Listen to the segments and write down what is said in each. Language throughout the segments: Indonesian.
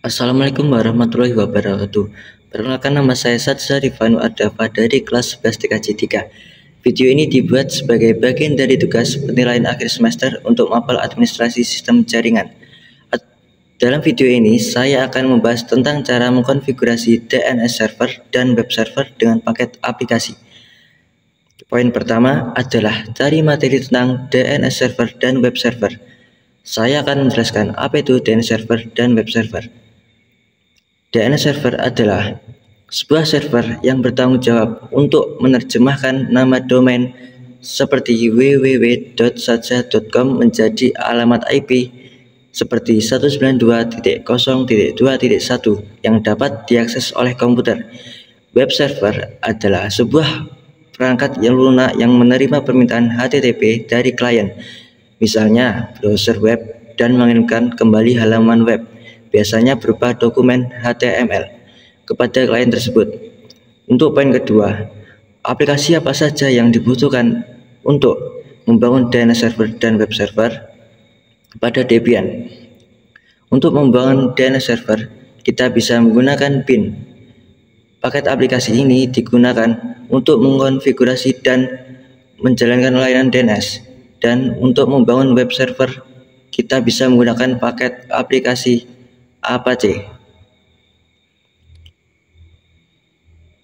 Assalamualaikum warahmatullahi wabarakatuh. Perkenalkan, nama saya Satza Rifanu Ardafa dari kelas 11 TKJ 3. Video ini dibuat sebagai bagian dari tugas penilaian akhir semester untuk mapel administrasi sistem jaringan. Dalam video ini, saya akan membahas tentang cara mengkonfigurasi DNS server dan web server dengan paket aplikasi. Poin pertama adalah cari materi tentang DNS server dan web server. Saya akan menjelaskan apa itu DNS server dan web server. DNS server adalah sebuah server yang bertanggung jawab untuk menerjemahkan nama domain seperti www.satza.com menjadi alamat IP seperti 192.0.2.1 yang dapat diakses oleh komputer. Web server adalah sebuah perangkat yang lunak yang menerima permintaan HTTP dari klien, misalnya browser web, dan mengirimkan kembali halaman web, biasanya berupa dokumen HTML, kepada klien tersebut. Untuk poin kedua, aplikasi apa saja yang dibutuhkan untuk membangun DNS server dan web server pada Debian. Untuk membangun DNS server, kita bisa menggunakan bin. Paket aplikasi ini digunakan untuk mengkonfigurasi dan menjalankan layanan DNS. Dan untuk membangun web server, kita bisa menggunakan paket aplikasi Apache.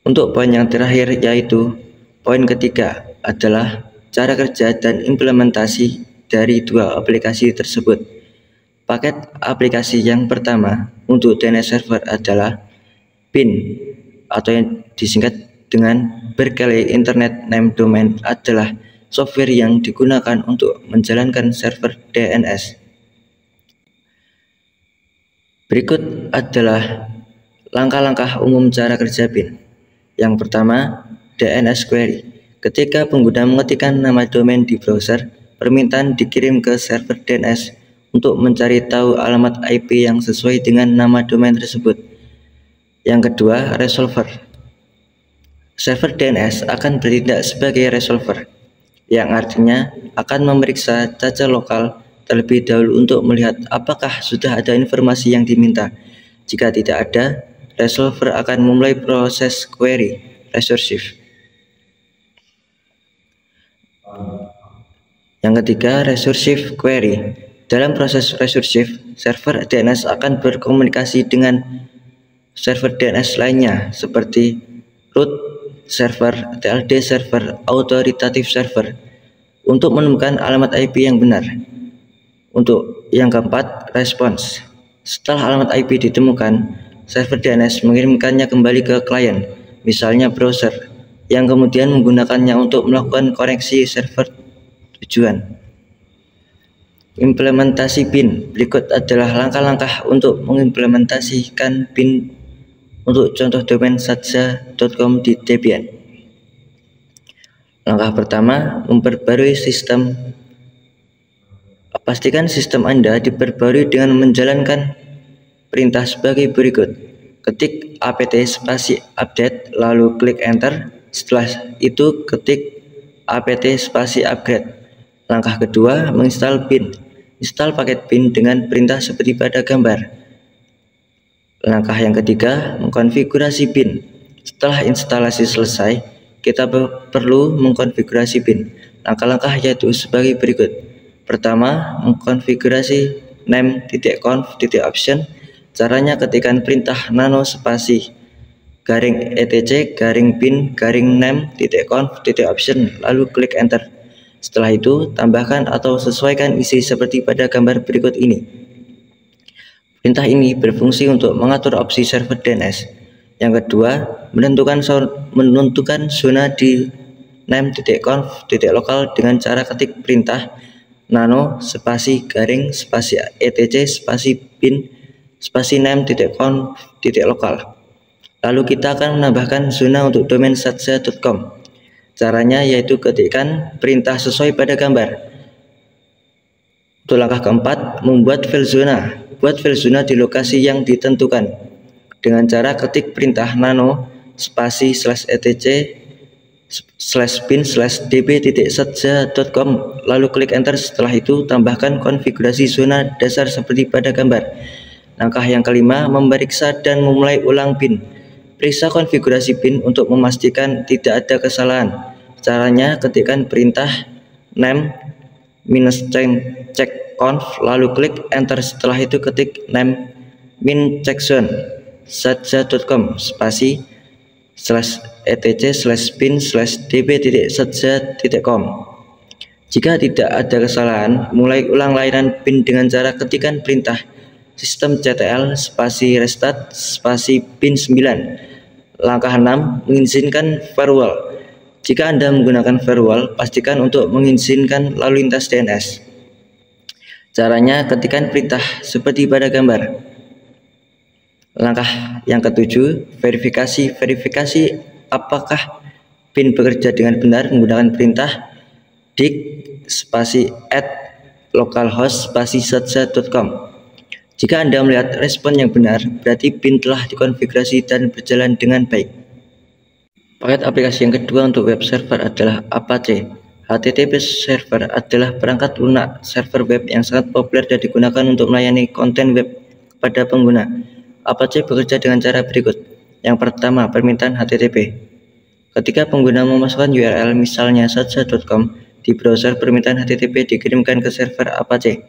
Untuk poin yang terakhir, yaitu poin ketiga, adalah cara kerja dan implementasi dari dua aplikasi tersebut. Paket aplikasi yang pertama untuk DNS server adalah bin, atau yang disingkat dengan Berkeley Internet Name Domain, adalah software yang digunakan untuk menjalankan server DNS. Berikut adalah langkah-langkah umum cara kerja bin. Yang pertama, DNS query. Ketika pengguna mengetikkan nama domain di browser, permintaan dikirim ke server DNS untuk mencari tahu alamat IP yang sesuai dengan nama domain tersebut. Yang kedua, resolver. Server DNS akan bertindak sebagai resolver, yang artinya akan memeriksa cacat lokal terlebih dahulu untuk melihat apakah sudah ada informasi yang diminta. Jika tidak ada, resolver akan memulai proses query recursive. Yang ketiga, recursive query. Dalam proses recursive, server DNS akan berkomunikasi dengan server DNS lainnya seperti root server, TLD server, authoritative server, untuk menemukan alamat IP yang benar. Untuk yang keempat, response. Setelah alamat IP ditemukan, server DNS mengirimkannya kembali ke klien, misalnya browser, yang kemudian menggunakannya untuk melakukan koneksi server tujuan. Implementasi bin. Berikut adalah langkah-langkah untuk mengimplementasikan bin untuk contoh domain satza.com di Debian. Langkah pertama, memperbarui sistem. Pastikan sistem Anda diperbarui dengan menjalankan perintah sebagai berikut. Ketik apt spasi update, lalu klik enter. Setelah itu ketik apt spasi upgrade. Langkah kedua, menginstal bin. Install paket bin dengan perintah seperti pada gambar. Langkah yang ketiga, mengkonfigurasi bin. Setelah instalasi selesai, kita perlu mengkonfigurasi bin. Langkah-langkah yaitu sebagai berikut. Pertama, mengkonfigurasi name.conf.option. Caranya ketikkan perintah nano spasi garing etc garing bin garing name.conf.option, lalu klik enter. Setelah itu, tambahkan atau sesuaikan isi seperti pada gambar berikut ini. Perintah ini berfungsi untuk mengatur opsi server DNS. Yang kedua, menentukan zona di name.conf.local dengan cara ketik perintah nano spasi garing spasi etc spasi bin spasi name.conf.local. Lalu kita akan menambahkan zona untuk domain satza.com. Caranya yaitu ketikkan perintah sesuai pada gambar. Untuk langkah keempat, membuat file zona. Buat file zona di lokasi yang ditentukan dengan cara ketik perintah nano spasi /etc /bin/db.satza.com, lalu klik enter. Setelah itu tambahkan konfigurasi zona dasar seperti pada gambar. Langkah yang kelima, memeriksa dan memulai ulang PIN. Periksa konfigurasi PIN untuk memastikan tidak ada kesalahan. Caranya, ketikkan perintah name -check conf lalu klik enter. Setelah itu ketik name -checkzone satja.com spasi /etc/pin/db.satja.com. Jika tidak ada kesalahan, mulai ulang layanan PIN dengan cara ketikkan perintah systemctl spasi restart spasi PIN 9. Langkah 6, mengizinkan firewall. Jika Anda menggunakan firewall, pastikan untuk mengizinkan lalu lintas DNS. Caranya, ketikkan perintah seperti pada gambar. Langkah yang ketujuh, verifikasi apakah PIN bekerja dengan benar menggunakan perintah dig spasi @localhost spasi satja.com. Jika Anda melihat respon yang benar, berarti PIN telah dikonfigurasi dan berjalan dengan baik. Paket aplikasi yang kedua untuk web server adalah Apache. HTTP server adalah perangkat lunak server web yang sangat populer dan digunakan untuk melayani konten web kepada pengguna. Apache bekerja dengan cara berikut. Yang pertama, permintaan HTTP. Ketika pengguna memasukkan URL misalnya satja.com di browser, permintaan HTTP dikirimkan ke server Apache.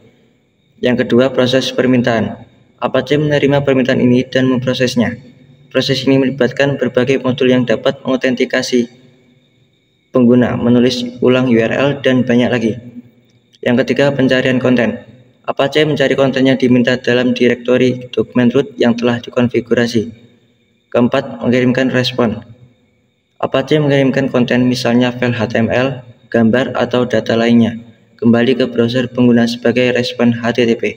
Yang kedua, proses permintaan. Apache menerima permintaan ini dan memprosesnya. Proses ini melibatkan berbagai modul yang dapat mengotentikasi pengguna, menulis ulang URL, dan banyak lagi. Yang ketiga, pencarian konten. Apache mencari kontennya diminta dalam direktori dokumen root yang telah dikonfigurasi. Keempat, mengirimkan respon. Apache mengirimkan konten misalnya file HTML, gambar, atau data lainnya kembali ke browser pengguna sebagai respon HTTP.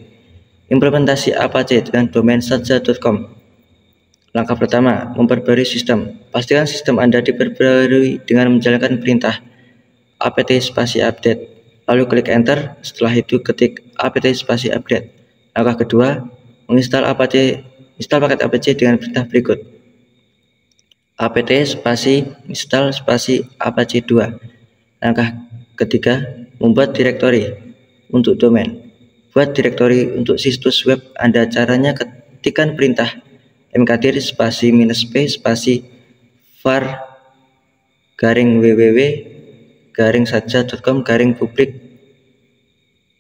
Implementasi Apache dengan domain satja.com. Langkah pertama, memperbarui sistem. Pastikan sistem Anda diperbarui dengan menjalankan perintah apt spasi update. Lalu klik enter. Setelah itu ketik apt spasi update. Langkah kedua, menginstal paket Apache dengan perintah berikut. apt spasi install spasi apache 2. Langkah ketiga, membuat direktori untuk domain. Buat direktori untuk situs web Anda. Caranya, ketikkan perintah mkdir spasi -p spasi var /www/satja.com /public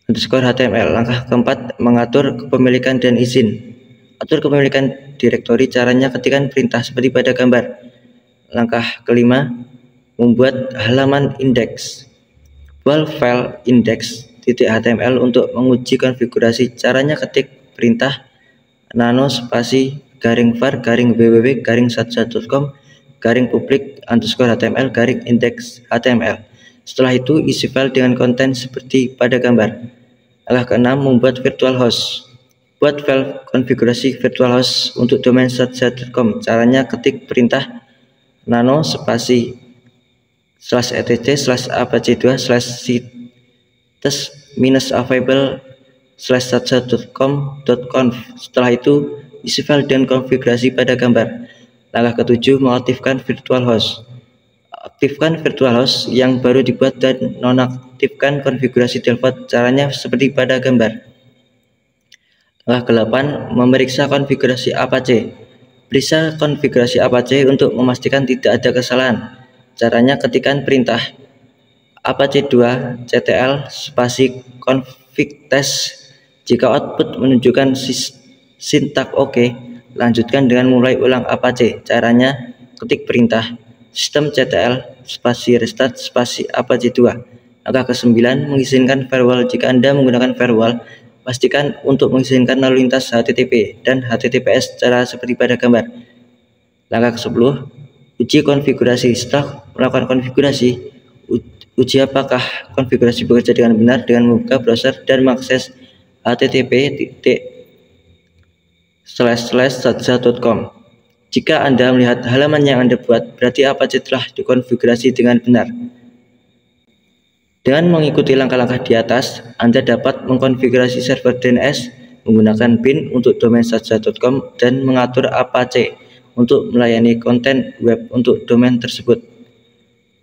_html. Langkah keempat, mengatur kepemilikan dan izin. Atur kepemilikan direktori. Caranya, ketikkan perintah seperti pada gambar. Langkah kelima, membuat halaman indeks. Buat file index.html untuk menguji konfigurasi. Caranya, ketik perintah nano spasi /var /www/satja.com /public _html /index.html. Setelah itu, isi file dengan konten seperti pada gambar. Langkah keenam, membuat virtual host. Buat file konfigurasi virtual host untuk domain satja.com. Caranya, ketik perintah nano spasi /etc/apache2/sites-available/satja.com.conf. Setelah itu, isi file dan konfigurasi pada gambar. Langkah ketujuh, mengaktifkan virtual host. Aktifkan virtual host yang baru dibuat dan nonaktifkan konfigurasi default. Caranya seperti pada gambar. Langkah ke-8, memeriksa konfigurasi Apache. Periksa konfigurasi Apache untuk memastikan tidak ada kesalahan. Caranya, ketikkan perintah apache2ctl spasi config test. Jika output menunjukkan sintak OK, lanjutkan dengan mulai ulang Apache. Caranya, ketik perintah systemctl spasi restart spasi apache 2. Langkah ke-9, mengizinkan firewall. Jika Anda menggunakan firewall, pastikan untuk mengizinkan lalu lintas HTTP dan HTTPS cara seperti pada gambar. Langkah ke-10, uji konfigurasi. Setelah melakukan konfigurasi, uji apakah konfigurasi bekerja dengan benar dengan membuka browser dan mengakses http://satja.com. Jika Anda melihat halaman yang Anda buat, berarti Apache telah dikonfigurasi dengan benar. Dengan mengikuti langkah-langkah di atas, Anda dapat mengkonfigurasi server DNS menggunakan PIN untuk domain satja.com dan mengatur Apache untuk melayani konten web untuk domain tersebut.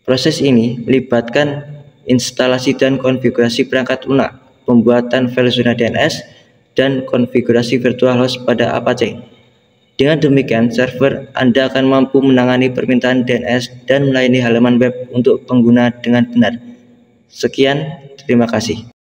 Proses ini melibatkan instalasi dan konfigurasi perangkat lunak, pembuatan file zona DNS, dan konfigurasi virtual host pada Apache. Dengan demikian, server Anda akan mampu menangani permintaan DNS dan melayani halaman web untuk pengguna dengan benar. Sekian, terima kasih.